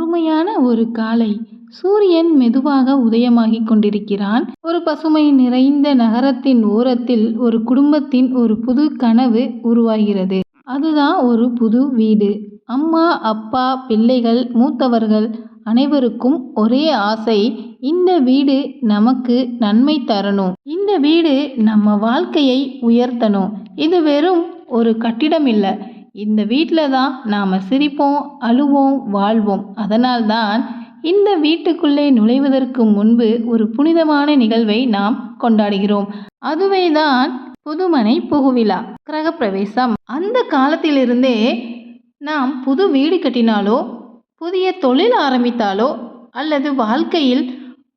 முழுமையான ஒரு காலை. சூரியன் மெதுவாக உதயமாகிக் கொண்டிருக்கிறான். ஒரு பசுமை நிறைந்த நகரத்தின் ஓரத்தில் ஒரு குடும்பத்தின் ஒரு புது கனவு உருவாகிறது. அதுதான் ஒரு புது வீடு. அம்மா, அப்பா, பிள்ளைகள், மூத்தவர்கள் அனைவருக்கும் ஒரே ஆசை, இந்த வீடு நமக்கு நன்மை தரணும், இந்த வீடு நம்ம வாழ்க்கையை உயர்த்தணும். இது வெறும் ஒரு கட்டிடம் இல்லை, இந்த வீட்டில் தான் நாம் சிரிப்போம், அழுவோம், வாழ்வோம். அதனால்தான் இந்த வீட்டுக்குள்ளே நுழைவதற்கு முன்பு ஒரு புனிதமான நிகழ்வை நாம் கொண்டாடுகிறோம். அதுவே தான் புதுமனை புகுவிழா, கிரகப்பிரவேசம். அந்த காலத்திலிருந்தே நாம் புது வீடு கட்டினாலோ, புதிய தொழில் ஆரம்பித்தாலோ, அல்லது வாழ்க்கையில்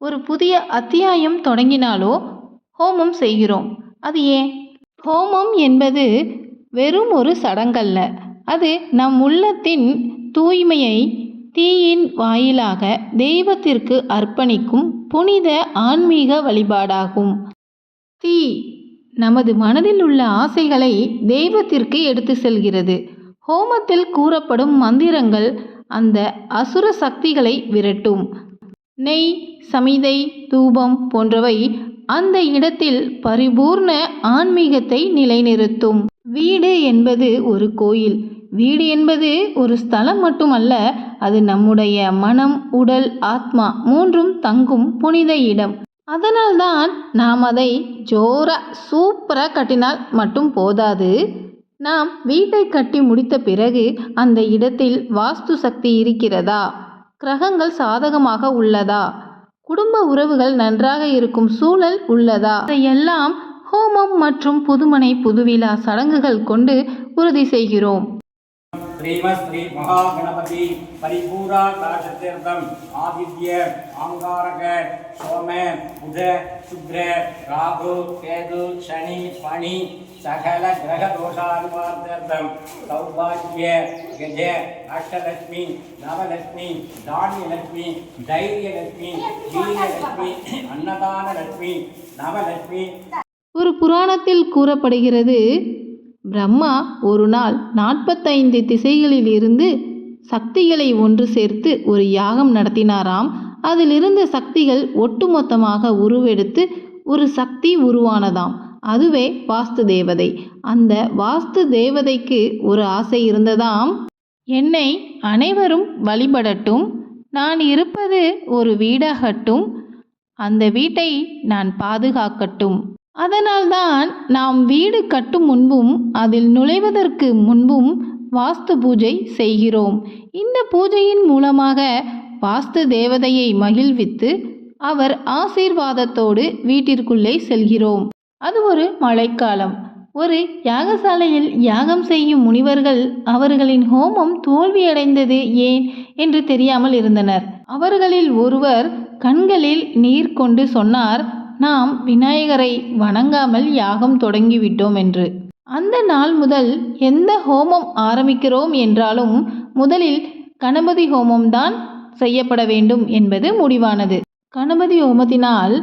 ஒரு புதிய அத்தியாயம் தொடங்கினாலோ ஹோமம் செய்கிறோம். அது ஏன்? ஹோமம் என்பது வெறும் ஒரு சடங்கல்ல, அது நம் உள்ளத்தின் தூய்மையை தீயின் வாயிலாக தெய்வத்திற்கு அர்ப்பணிக்கும் புனித ஆன்மீக வழிபாடாகும். தீ நமது மனதில் உள்ள ஆசைகளை தெய்வத்திற்கு எடுத்து செல்கிறது. ஹோமத்தில் கூறப்படும் மந்திரங்கள் அந்த அசுர சக்திகளை விரட்டும். நெய், சமிதை, தூபம் போன்றவை அந்த இடத்தில் பரிபூர்ண ஆன்மீகத்தை நிலைநிறுத்தும். வீடு என்பது ஒரு கோயில். வீடு என்பது ஒரு ஸ்தலம் மட்டுமல்ல, அது நம்முடைய மனம், உடல், ஆத்மா மூன்றும் தங்கும் புனித இடம். அதனால்தான் நாம் அதை ஜோரா சூப்பராக கட்டினால் மட்டும் போதாது. நாம் வீட்டை கட்டி முடித்த பிறகு அந்த இடத்தில் வாஸ்து சக்தி இருக்கிறதா, கிரகங்கள் சாதகமாக உள்ளதா, குடும்ப உறவுகள் நன்றாக இருக்கும் சூழல் உள்ளதா, இதையெல்லாம் ஹோமம் மற்றும் புதுமனை புதுவிழா சடங்குகள் கொண்டு உறுதி செய்கிறோம். ஸ்ரீமஸ்ரீ மகாகணபதி பரிபூராகாசத்தீர்த்தம் ஆதித்ய ஆங்காரக சோம புத சுக்ர ராகு கேது சனி பனி சகல கிரக தோஷானுவார்த்தம் சௌபாகிய கஜ அஷ்டலட்சுமி நவலட்சுமி தானியலட்சுமி தைரியலட்சுமி வீரலட்சுமி அன்னதான லட்சுமி நவலட்சுமி. ஒரு புராணத்தில் கூறப்படுகிறது, பிரம்மா ஒரு நாள் 45 திசைகளில் இருந்து சக்திகளை ஒன்று சேர்த்து ஒரு யாகம் நடத்தினாராம். அதிலிருந்த சக்திகள் ஒட்டுமொத்தமாக உருவெடுத்து ஒரு சக்தி உருவானதாம். அதுவே வாஸ்து தேவதை. அந்த வாஸ்து தேவதைக்கு ஒரு ஆசை இருந்ததாம், என்னை அனைவரும் வழிபடட்டும், நான் இருப்பது ஒரு வீடாகட்டும், அந்த வீட்டை நான் பாதுகாக்கட்டும். அதனால்தான் நாம் வீடு கட்டும் முன்பும் அதில் நுழைவதற்கு முன்பும் வாஸ்து பூஜை செய்கிறோம். இந்த பூஜையின் மூலமாக வாஸ்து தேவதையை மகிழ்வித்து அவர் ஆசீர்வாதத்தோடு வீட்டிற்குள்ளே செல்கிறோம். அது ஒரு மழைக்காலம். ஒரு யாகசாலையில் யாகம் செய்யும் முனிவர்கள் அவர்களின் ஹோமம் தோல்வியடைந்தது ஏன் என்று தெரியாமல் இருந்தனர். அவர்களில் ஒருவர் கண்களில் நீர் கொண்டு சொன்னார், நாம் விநாயகரை வணங்காமல் யாகம் தொடங்கிவிட்டோம் என்று. அந்த நாள் முதல் எந்த ஹோமம் ஆரம்பிக்கிறோம் என்றாலும் முதலில் கணபதி ஹோமம்தான் செய்யப்பட வேண்டும் என்பது முடிவானது. கணபதி ஹோமத்தினால்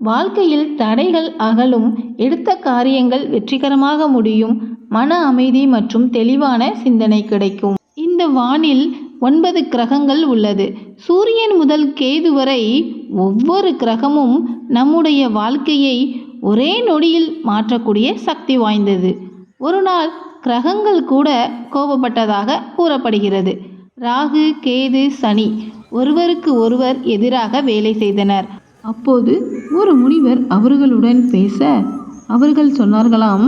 வாழ்க்கையில் தடைகள் அகலும், எடுத்த காரியங்கள் வெற்றிகரமாக முடியும், மன அமைதி மற்றும் தெளிவான சிந்தனை கிடைக்கும். இந்த வானில் 9 கிரகங்கள் உள்ளது. சூரியன் முதல் கேது வரை ஒவ்வொரு கிரகமும் நம்முடைய வாழ்க்கையை ஒரே நொடியில் மாற்றக்கூடிய சக்தி வாய்ந்தது. ஒரு நாள் கிரகங்கள் கூட கோபப்பட்டதாக கூறப்படுகிறது. ராகு, கேது, சனி ஒருவருக்கு ஒருவர் எதிராக வேலை செய்தனர். அப்போது ஒரு முனிவர் அவர்களுடன் பேச அவர்கள் சொன்னார்களாம்,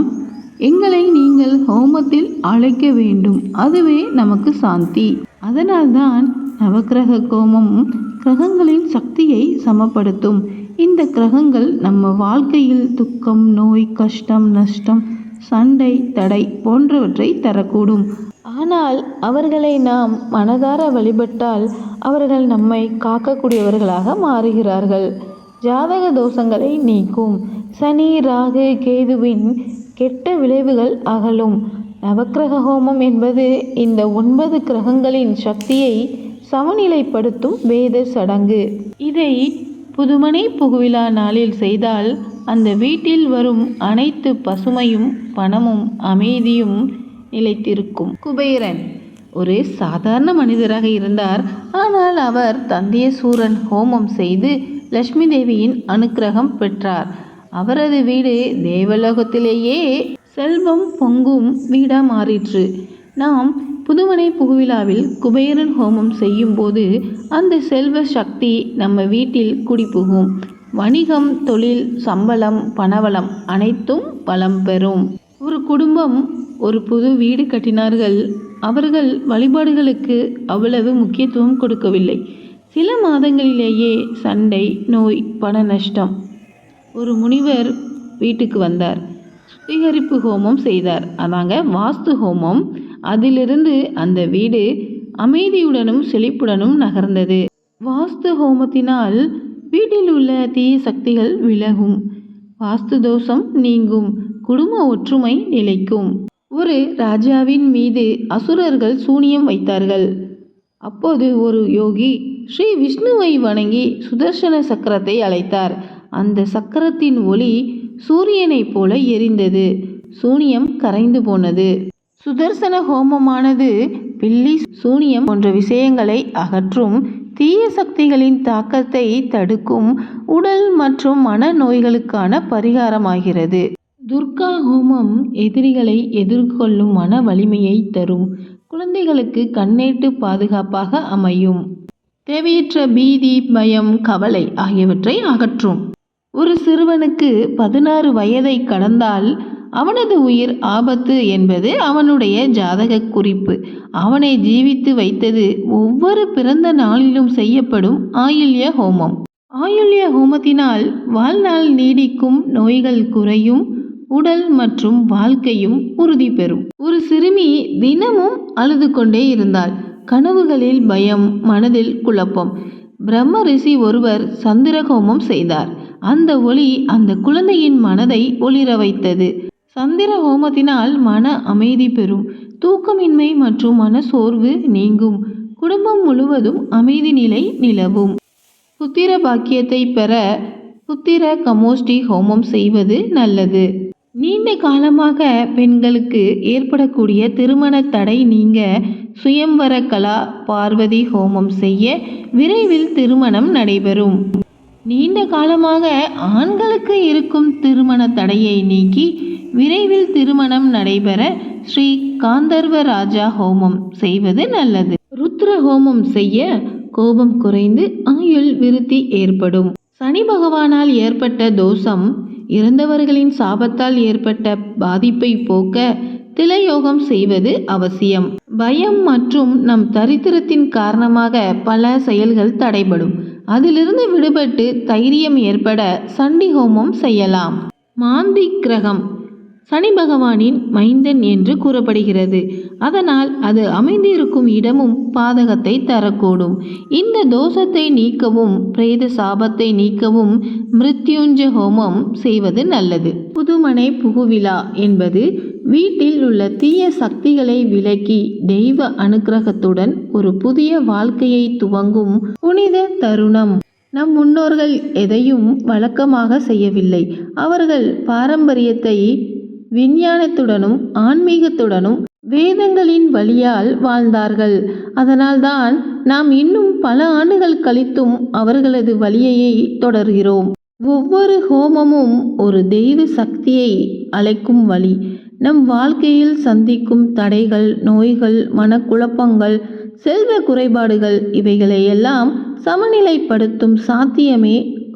எங்களை நீங்கள் ஹோமத்தில் அழைக்க வேண்டும், அதுவே நமக்கு சாந்தி. அதனால்தான் நவக்கிரக ஹோமம் கிரகங்களின் சக்தியை சமப்படுத்தும். இந்த கிரகங்கள் நம்ம வாழ்க்கையில் துக்கம், நோய், கஷ்டம், நஷ்டம், சண்டை, தடை போன்றவற்றை தரக்கூடும். ஆனால் அவர்களை நாம் மனதார வழிபட்டால் அவர்கள் நம்மை காக்கக்கூடியவர்களாக மாறுகிறார்கள். ஜாதக தோஷங்களை நீக்கும். சனி, ராகு, கேதுவின் கெட்ட விளைவுகள் அகலும். நவக்கிரக ஹோமம் என்பது இந்த 9 கிரகங்களின் சக்தியை சமநிலைப்படுத்தும் வேத சடங்கு. இதை புதுமனை புகுவிழா நாளில் செய்தால் அந்த வீட்டில் வரும் அனைத்து பசுமையும் பணமும் அமைதியும் நிலைத்திருக்கும். குபேரன் ஒரு சாதாரண மனிதராக இருந்தார். ஆனால் அவர் தந்தைய சூரன் ஹோமம் செய்து லட்சுமி தேவியின் அனுக்கிரகம் பெற்றார். அவரது வீடு தேவலோகத்திலேயே செல்வம் பொங்கும் வீடா மாறிற்று. நாம் புதுமனை புகுவிழாவில் குபேரன் ஹோமம் செய்யும் போது அந்த செல்வ சக்தி நம்ம வீட்டில் குடிபுகும். வணிகம், தொழில், சம்பளம், பணவளம் அனைத்தும் வளம் பெறும். ஒரு குடும்பம் ஒரு புது வீடு கட்டினார்கள். அவர்கள் வழிபாடுகளுக்கு அவ்வளவு முக்கியத்துவம் கொடுக்கவில்லை. சில மாதங்களிலேயே சண்டை, நோய், பண நஷ்டம். ஒரு முனிவர் வீட்டுக்கு வந்தார். சுத்திகரிப்பு ஹோமம் செய்தார். அதாங்க வாஸ்து ஹோமம். அதிலிருந்து அந்த வீடு அமைதியுடனும் செழிப்புடனும் நகர்ந்தது. வாஸ்து ஹோமத்தினால் வீட்டில் உள்ள தீய சக்திகள் விலகும், வாஸ்து தோஷம் நீங்கும், குடும்ப ஒற்றுமை நிலைக்கும். ஒரு ராஜாவின் மீது அசுரர்கள் சூனியம் வைத்தார்கள். அப்போது ஒரு யோகி ஸ்ரீ விஷ்ணுவை வணங்கி சுதர்சன சக்கரத்தை அழைத்தார். அந்த சக்கரத்தின் ஒளி சூரியனைப் போல எரிந்தது. சூனியம் கரைந்து போனது. சுதர்சன ஹோமமானது பில்லி, சூனியம் போன்ற விஷயங்களை அகற்றும், தீய சக்திகளின் தாக்கத்தை தடுக்கும், உடல் மற்றும் மன நோய்களுக்கான பரிகாரமாகிறது. துர்கா ஹோமம் எதிரிகளை எதிர்கொள்ளும் மன வலிமையை தரும். குழந்தைகளுக்கு கண்ணேட்டு பாதுகாப்பாக அமையும். தேவையற்ற பீதி, பயம், கவலை ஆகியவற்றை அகற்றும். ஒரு சிறுவனுக்கு 16 வயதை கடந்தால் அவனது உயிர் ஆபத்து என்பது அவனுடைய ஜாதக குறிப்பு. அவனை ஜீவித்து வைத்தது ஒவ்வொரு பிறந்த நாளிலும் செய்யப்படும் ஆயுள்ய ஹோமம். ஆயுள்ய ஹோமத்தினால் வாழ்நாள் நீடிக்கும், நோய்கள் குறையும், உடல் மற்றும் வாழ்க்கையும் உறுதி பெறும். ஒரு சிறுமி தினமும் அழுது கொண்டே இருந்தாள். கனவுகளில் பயம், மனதில் குழப்பம். பிரம்ம ரிஷி ஒருவர் சந்திர ஹோமம் செய்தார். அந்த ஒளி அந்த குழந்தையின் மனதை ஒளிர வைத்தது. சந்திர ஹோமத்தினால் மன அமைதி பெறும், தூக்கமின்மை மற்றும் மனசோர்வு நீங்கும், குடும்பம் முழுவதும் அமைதி நிலை நிலவும். புத்திர பாக்கியத்தை பெற புத்திர கமோஷ்டி ஹோமம் செய்வது நல்லது. நீண்ட காலமாக பெண்களுக்கு ஏற்படக்கூடிய திருமண தடை நீங்க சுயம்வர கலா பார்வதி ஹோமம் செய்ய விரைவில் திருமணம் நடைபெறும். நீண்ட காலமாக ஆண்களுக்கு இருக்கும் திருமண தடையை நீக்கி விரைவில் திருமணம் நடைபெற ஸ்ரீ காந்தர்வ ராஜா ஹோமம் செய்வது நல்லது. ருத்ர ஹோமம் செய்ய கோபம் குறைந்து ஆயுள் விருத்தி ஏற்படும். சனி பகவானால் ஏற்பட்ட தோஷம், இறந்தவர்களின் சாபத்தால் ஏற்பட்ட பாதிப்பை போக்க திலயோகம் செய்வது அவசியம். பயம் மற்றும் நம் தரித்திரத்தின் காரணமாக பல செயல்கள் தடைபடும். அதிலிருந்து விடுபட்டு தைரியம் ஏற்பட சண்டி ஹோமம் செய்யலாம். மாந்தி கிரகம் சனி பகவானின் மைந்தன் என்று கூறப்படுகிறது. அதனால் அது அமைந்திருக்கும் இடமும் பாதகத்தை தரக்கூடும். இந்த தோஷத்தை நீக்கவும் பிரேத சாபத்தை நீக்கவும் மிருத்யுஞ்ச ஹோமம் செய்வது நல்லது. புதுமனை புகுவிழா என்பது வீட்டில் உள்ள தீய சக்திகளை விலக்கி தெய்வ அனுக்கிரகத்துடன் ஒரு புதிய வாழ்க்கையை துவங்கும் புனித தருணம். நம் முன்னோர்கள் எதையும் வழக்கமாக செய்யவில்லை. அவர்கள் பாரம்பரியத்தை விஞ்ஞானத்துடனும் ஆன்மீகத்துடனும் வேதங்களின் வழியால் வாழ்ந்தார்கள். அதனால்தான் நாம் இன்னும் பல ஆண்டுகள் கழித்தும் அவர்களது வழியையே தொடர்கிறோம். ஒவ்வொரு ஹோமமும் ஒரு தெய்வ சக்தியை அழைக்கும் வழி. நம் வாழ்க்கையில் சந்திக்கும் தடைகள், நோய்கள், மனக்குழப்பங்கள், செல்வ குறைபாடுகள் இவைகளையெல்லாம் சமநிலைப்படுத்தும் சாத்தியமே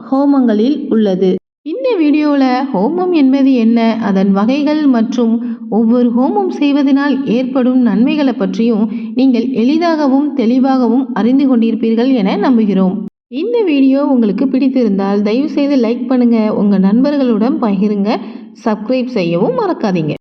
ஹோமங்களில் உள்ளது. இந்த வீடியோவில் ஹோமம் என்பது என்ன, அதன் வகைகள் மற்றும் ஒவ்வொரு ஹோமம் செய்வதனால் ஏற்படும் நன்மைகளை பற்றியும் நீங்கள் எளிதாகவும் தெளிவாகவும் அறிந்து கொண்டிருப்பீர்கள் என நம்புகிறோம். இந்த வீடியோ உங்களுக்கு பிடித்திருந்தால் தயவுசெய்து லைக் பண்ணுங்கள், உங்கள் நண்பர்களுடன் பகிருங்க, சப்ஸ்கிரைப் செய்யவும் மறக்காதீங்க.